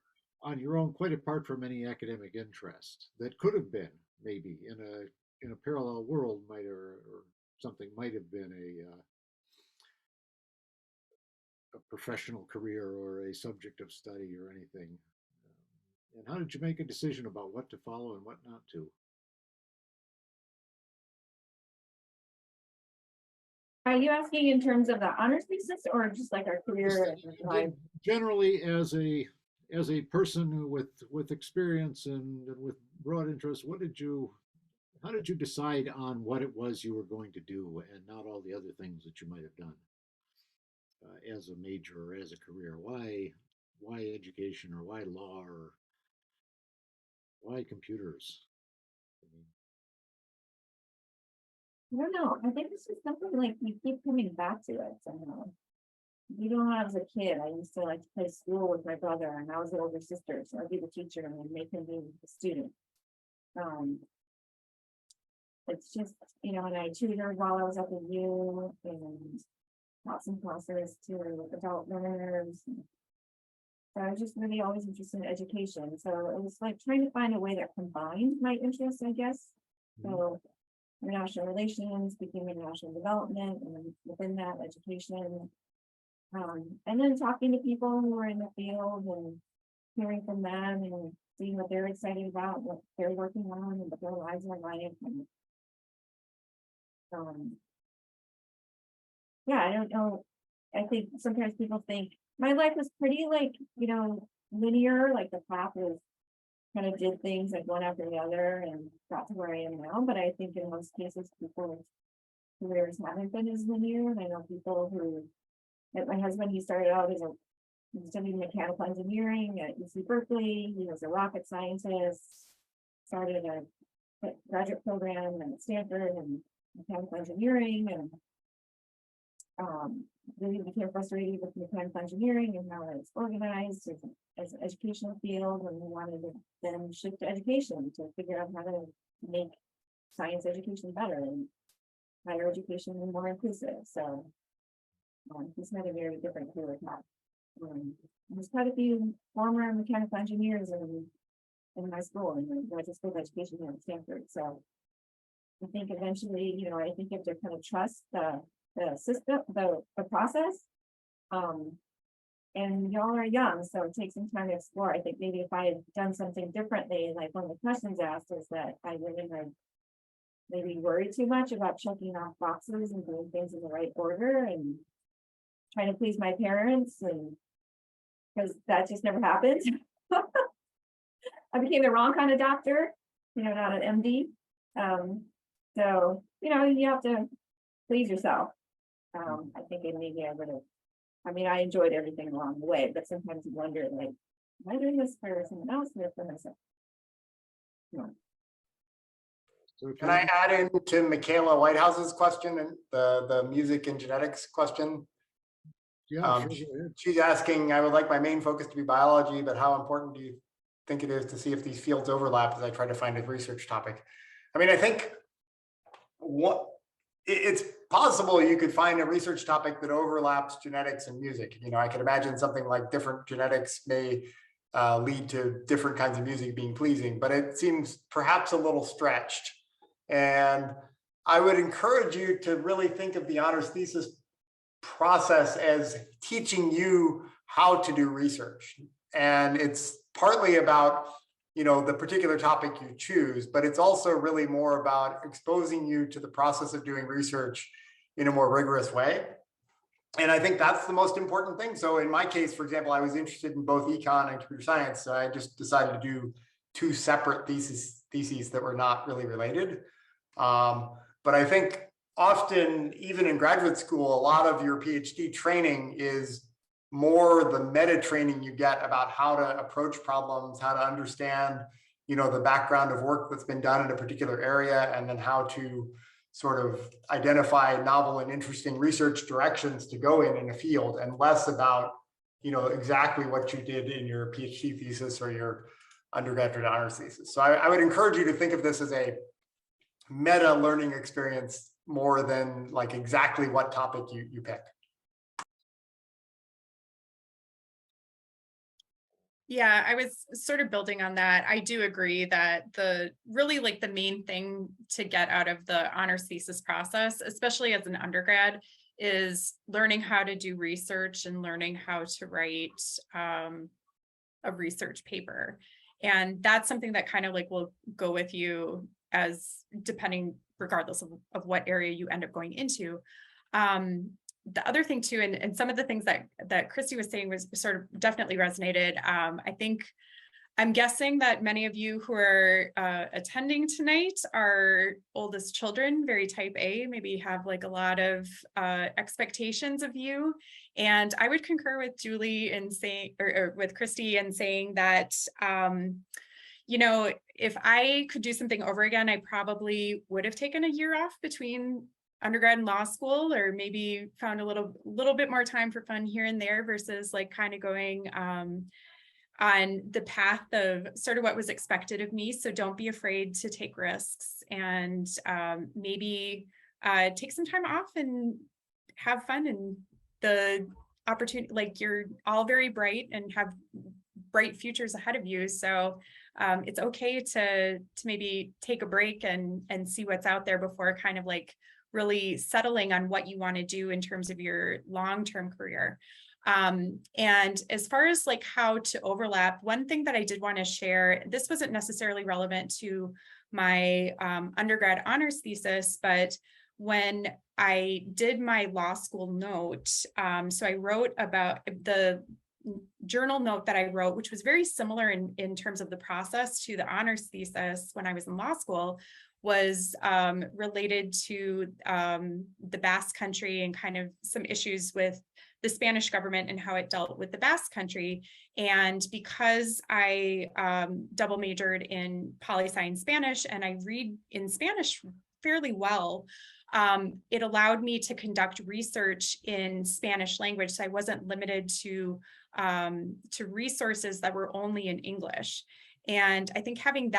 own, quite apart from any academic interest, that could have been maybe in a parallel world or something might have been a professional career or a subject of study or anything? And how did you make a decision about what to follow and what not to? Are you asking in terms of the honors thesis or just like our career life? Generally, as a person with experience and with broad interests, how did you decide on what it was you were going to do and not all the other things that you might have done as a major or as a career? Why education, or why law, or why computers? I don't know. I think this is something like you keep coming back to it somehow. Even when I was a kid, I used to like to play school with my brother, and I was the older sister, so I'd be the teacher and then make him be the student. It's just, and I tutored while I was at the U and taught some classes to adult learners. So I was just really always interested in education. So it was like trying to find a way that combined my interests, I guess. So international relations, speaking of international development, and then within that, education. And then talking to people who are in the field and hearing from them and seeing what they're excited about, what they're working on, and what their lives are like. And, yeah, I don't know. I think sometimes people think my life was pretty linear, like the path was kind of did things like one after the other and got to where I am now. But I think in most cases, people's careers haven't been as linear. And I know people who, like my husband, he started out as he studied mechanical engineering at UC Berkeley. He was a rocket scientist, started a graduate program at Stanford and mechanical engineering, and really became frustrated with mechanical engineering and how it's organized as an educational field, and we wanted to then shift to education to figure out how to make science education better and higher education more inclusive. So he's had a very different career path. There's quite a few former mechanical engineers in my school, in the graduate school of education here at Stanford. So I think eventually, I think you have to kind of trust the system, the process. And y'all are young, so it takes some time to explore. I think maybe if I had done something differently, like one of the questions asked is that I wouldn't have maybe worried too much about checking off boxes and doing things in the right order and trying to please my parents, and because that just never happened. I became the wrong kind of doctor, not an MD. So, you have to please yourself. I think maybe I would have, I enjoyed everything along the way, but sometimes you wonder, like, am I doing this for someone else or for myself? No. So Can I add into Michaela Whitehouse's question and the music and genetics question? Yeah, sure, go ahead. She's asking, I would like my main focus to be biology, but how important do you think it is to see if these fields overlap as I try to find a research topic? I think it's possible you could find a research topic that overlaps genetics and music. I can imagine something like different genetics may lead to different kinds of music being pleasing, but it seems perhaps a little stretched. And I would encourage you to really think of the honors thesis process as teaching you how to do research. And it's partly about the particular topic you choose, but it's also really more about exposing you to the process of doing research in a more rigorous way. And I think that's the most important thing. So in my case, for example, I was interested in both econ and computer science. So I just decided to do two separate theses that were not really related. But I think often, even in graduate school, a lot of your PhD training is more the meta training you get about how to approach problems, how to understand, the background of work that's been done in a particular area, and then how to sort of identify novel and interesting research directions to go in a field, and less about, exactly what you did in your PhD thesis or your undergraduate honors thesis. So I would encourage you to think of this as a meta learning experience more than like exactly what topic you pick. Yeah, I was sort of building on that. I do agree that the main thing to get out of the honors thesis process, especially as an undergrad, is learning how to do research and learning how to write a research paper. And that's something that kind of will go with you as depending, regardless of what area you end up going into. The other thing too, and some of the things that Christy was saying was sort of definitely resonated. I'm guessing that many of you who are attending tonight are oldest children, very type A, maybe have a lot of expectations of you. And I would concur with Julie in saying, or with Christy in saying that, if I could do something over again, I probably would have taken a year off between undergrad and law school, or maybe found a little bit more time for fun here and there versus kind of going on the path of sort of what was expected of me. So don't be afraid to take risks, and maybe take some time off and have fun. And the opportunity, you're all very bright and have bright futures ahead of you. So it's okay to maybe take a break and see what's out there before kind of like really settling on what you want to do in terms of your long-term career. And as far as like how to overlap, one thing that I did want to share, this wasn't necessarily relevant to my undergrad honors thesis, but when I did my law school note, so I wrote about the journal note that I wrote, which was very similar in terms of the process to the honors thesis when I was in law school, was related to the Basque Country and kind of some issues with the Spanish government and how it dealt with the Basque Country. And because I double majored in poli-sci and Spanish, and I read in Spanish fairly well, it allowed me to conduct research in Spanish language. So I wasn't limited to resources that were only in English. And I think having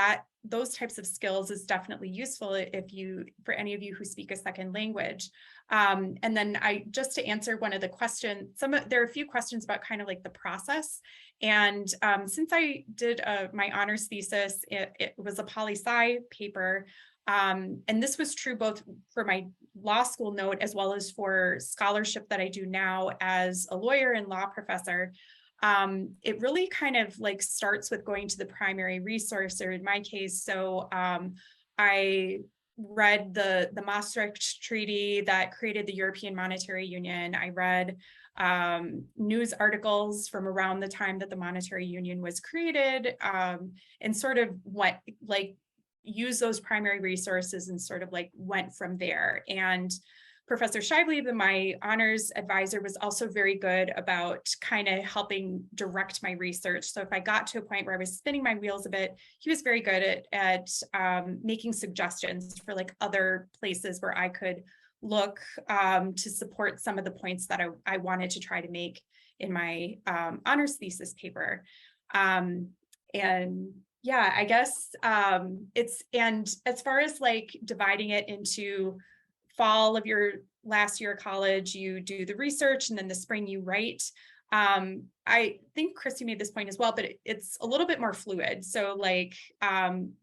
those types of skills is definitely useful for any of you who speak a second language. And then just to answer one of the questions, there are a few questions about kind of like the process. And since I did my honors thesis, it was a poli-sci paper. And this was true both for my law school note as well as for scholarship that I do now as a lawyer and law professor. It really kind of like starts with going to the primary resource, or in my case, so I read the Maastricht Treaty that created the European Monetary Union. I read news articles from around the time that the Monetary Union was created, and sort of use those primary resources and sort of like went from there. And Professor Scheibele, my honors advisor, was also very good about kind of helping direct my research. So if I got to a point where I was spinning my wheels a bit, he was very good at making suggestions for like other places where I could look to support some of the points that I wanted to try to make in my honors thesis paper. And yeah, I guess and as far as like dividing it into fall of your last year of college, you do the research, and then the spring you write. I think Christy made this point as well, but it's a little bit more fluid. So like,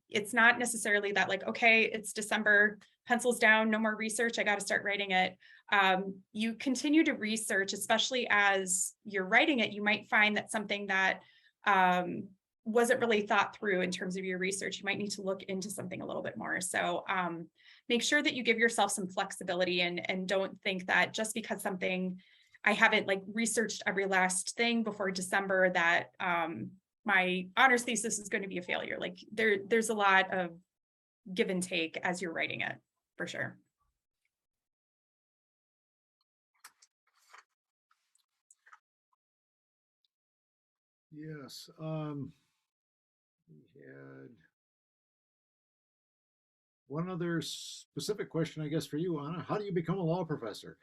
it's not necessarily that like, okay, it's December, pencils down, no more research, I got to start writing it. You continue to research, especially as you're writing it, you might find that something that wasn't really thought through in terms of your research, you might need to look into something a little bit more. So make sure that you give yourself some flexibility and don't think that just because I haven't like researched every last thing before December that my honors thesis is going to be a failure. Like there's a lot of give and take as you're writing it, for sure. Yes. We had one other specific question, I guess, for you, Anna. How do you become a law professor?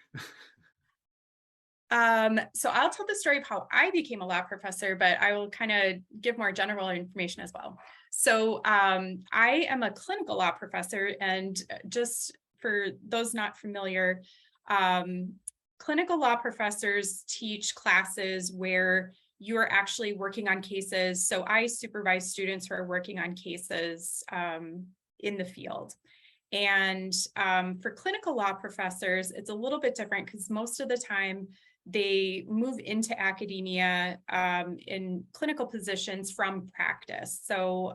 So I'll tell the story of how I became a law professor, but I will kind of give more general information as well. So I am a clinical law professor, and just for those not familiar, clinical law professors teach classes where you are actually working on cases. So I supervise students who are working on cases in the field. And for clinical law professors, it's a little bit different because most of the time they move into academia in clinical positions from practice. So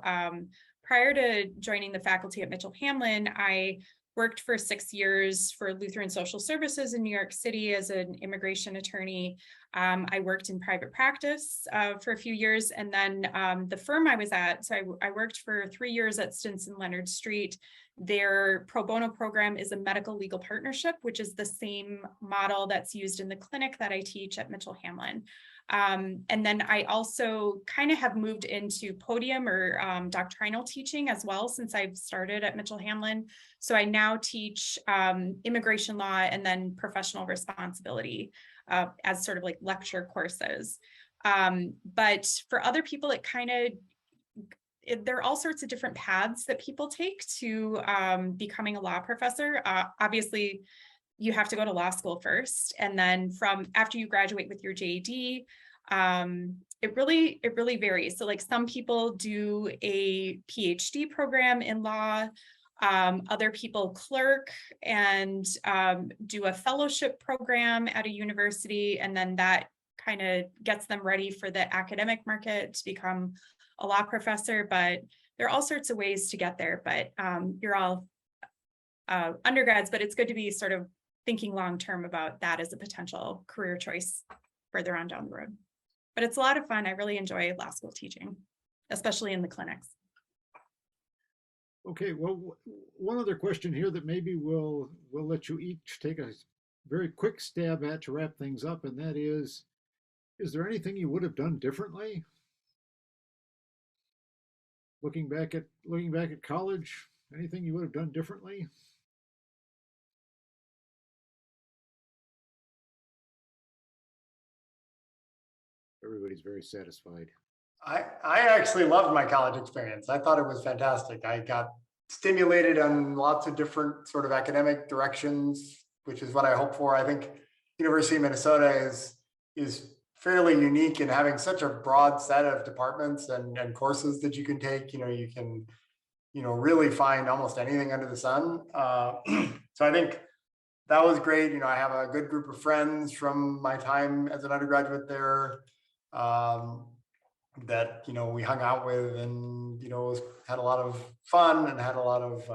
prior to joining the faculty at Mitchell Hamline, I worked for 6 years for Lutheran Social Services in New York City as an immigration attorney. I worked in private practice for a few years, and then the firm I was at, so I worked for 3 years at Stinson Leonard Street. Their pro bono program is a medical legal partnership, which is the same model that's used in the clinic that I teach at Mitchell Hamline. And then I also kind of have moved into podium or doctrinal teaching as well since I've started at Mitchell Hamline. So I now teach immigration law and then professional responsibility as sort of like lecture courses. But for other people, it kind of, there are all sorts of different paths that people take to becoming a law professor. Obviously, you have to go to law school first. And then after you graduate with your JD, it really varies. So like some people do a PhD program in law, other people clerk and do a fellowship program at a university, and then that kind of gets them ready for the academic market to become a law professor. But there are all sorts of ways to get there, but you're all undergrads, but it's good to be sort of thinking long-term about that as a potential career choice further on down the road. But it's a lot of fun. I really enjoy law school teaching, especially in the clinics. Okay, well, one other question here that maybe we'll let you each take a very quick stab at to wrap things up, and that is there anything you would have done differently? Looking back at college, anything you would have done differently? Everybody's very satisfied. I actually loved my college experience. I thought it was fantastic. I got stimulated on lots of different sort of academic directions, which is what I hope for. I think University of Minnesota is fairly unique in having such a broad set of departments and courses that you can take. You can really find almost anything under the sun. So I think that was great. I have a good group of friends from my time as an undergraduate there. That we hung out with, and had a lot of fun and had a lot of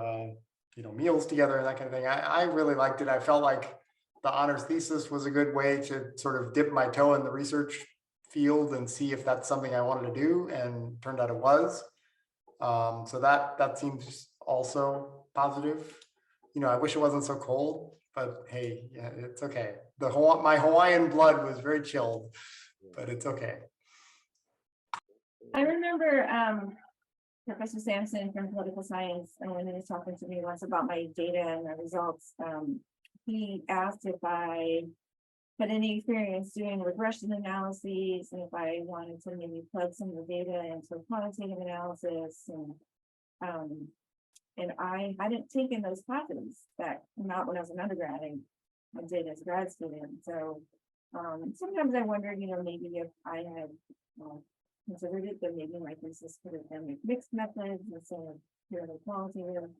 meals together and that kind of thing. I really liked it. I felt like the honors thesis was a good way to sort of dip my toe in the research field and see if that's something I wanted to do, and turned out it was. So that seems also positive. I wish it wasn't so cold, but hey, yeah, it's okay. My Hawaiian blood was very chilled, but it's okay. I remember Professor Sampson from political science, and when he was talking to me once about my data and the results, he asked if I had any experience doing regression analyses, and if I wanted to maybe plug some of the data into quantitative analysis, and I hadn't taken those classes not when I was an undergrad. I did as a grad student. So sometimes I wondered, maybe if I had considered it, that maybe my thesis could have been mixed methods instead of purely qualitative.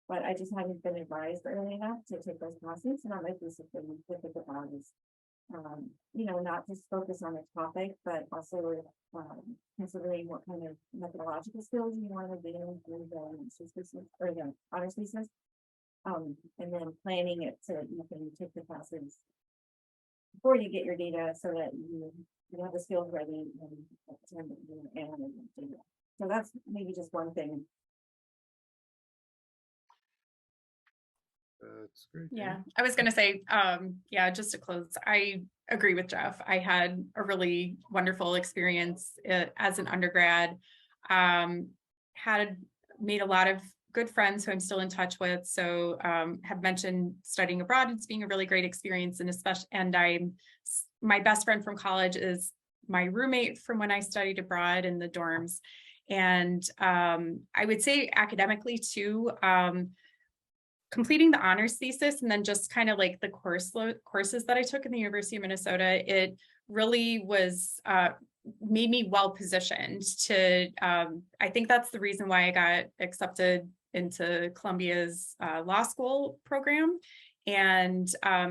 But I just haven't been advised early enough to take those classes. And my thesis been difficult about is, not just focus on the topic, but also considering what kind of methodological skills you want to gain through the thesis or the honors thesis. And then planning it so that you can take the classes before you get your data, so that you have the skills ready and at the time that you analyze data. So that's maybe just one thing. That's great. Yeah, I was going to say, just to close, I agree with Jeff. I had a really wonderful experience as an undergrad. Had made a lot of good friends who I'm still in touch with. So have mentioned studying abroad as being a really great experience, and my best friend from college is my roommate from when I studied abroad in the dorms. And I would say academically too, completing the honors thesis and then just kind of like the courses that I took in the University of Minnesota, it really was made me well positioned to, I think that's the reason why I got accepted into Columbia's law school program. And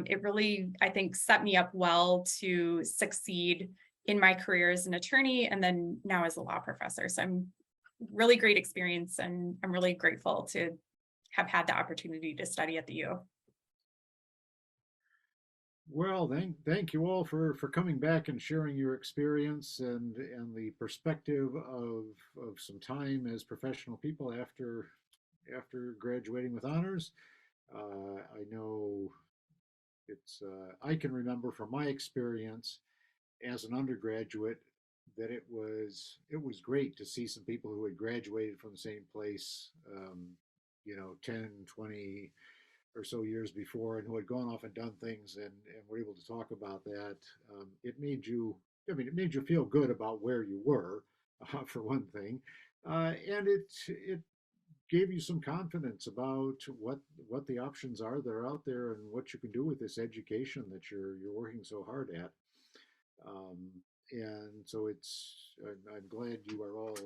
it really, I think, set me up well to succeed in my career as an attorney and then now as a law professor. So I'm really great experience, and I'm really grateful to have had the opportunity to study at the U. Well, thank you all for coming back and sharing your experience and the perspective of some time as professional people after graduating with honors. I know I can remember from my experience as an undergraduate that it was great to see some people who had graduated from the same place, 10, 20 or so years before, and who had gone off and done things and were able to talk about that. It made you feel good about where you were, for one thing, and it gave you some confidence about what the options are that are out there and what you can do with this education that you're working so hard at. and so I'm glad you are all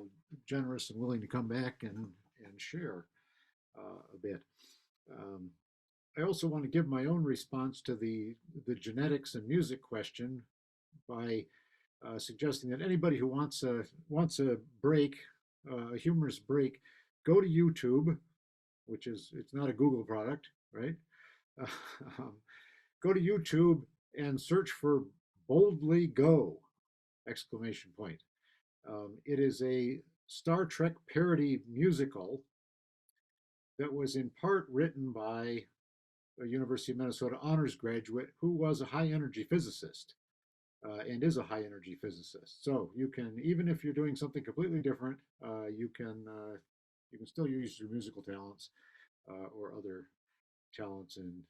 generous and willing to come back and share a bit. I also want to give my own response to the genetics and music question by suggesting that anybody who wants a break, a humorous break, go to YouTube, which is, it's not a Google product, right? Go to YouTube and search for "Boldly Go!" exclamation point. It is a Star Trek parody musical that was in part written by a University of Minnesota honors graduate who was a high energy physicist and is a high energy physicist. So you can, even if you're doing something completely different, you can still use your musical talents or other talents in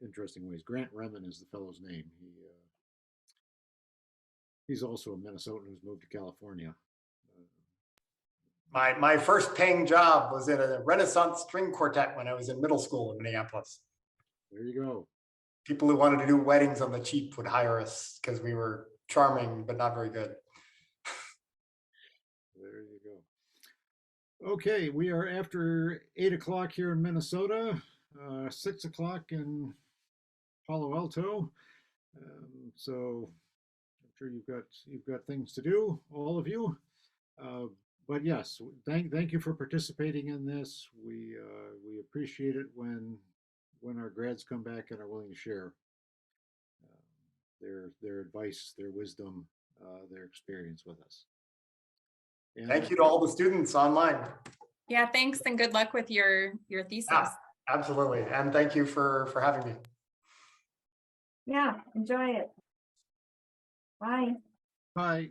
interesting ways. Grant Remen is the fellow's name. He's also a Minnesotan who's moved to California. My first paying job was in a Renaissance string quartet when I was in middle school in Minneapolis. There you go. People who wanted to do weddings on the cheap would hire us because we were charming but not very good. There you go. Okay, we are after 8 o'clock here in Minnesota, 6 o'clock in Palo Alto. So I'm sure you've got things to do, all of you. But yes, thank you for participating in this. We appreciate it when our grads come back and are willing to share their advice, their wisdom, their experience with us. And thank you to all the students online. Yeah, thanks and good luck with your thesis. Yeah, absolutely. And thank you for having me. Yeah, enjoy it. Bye. bye.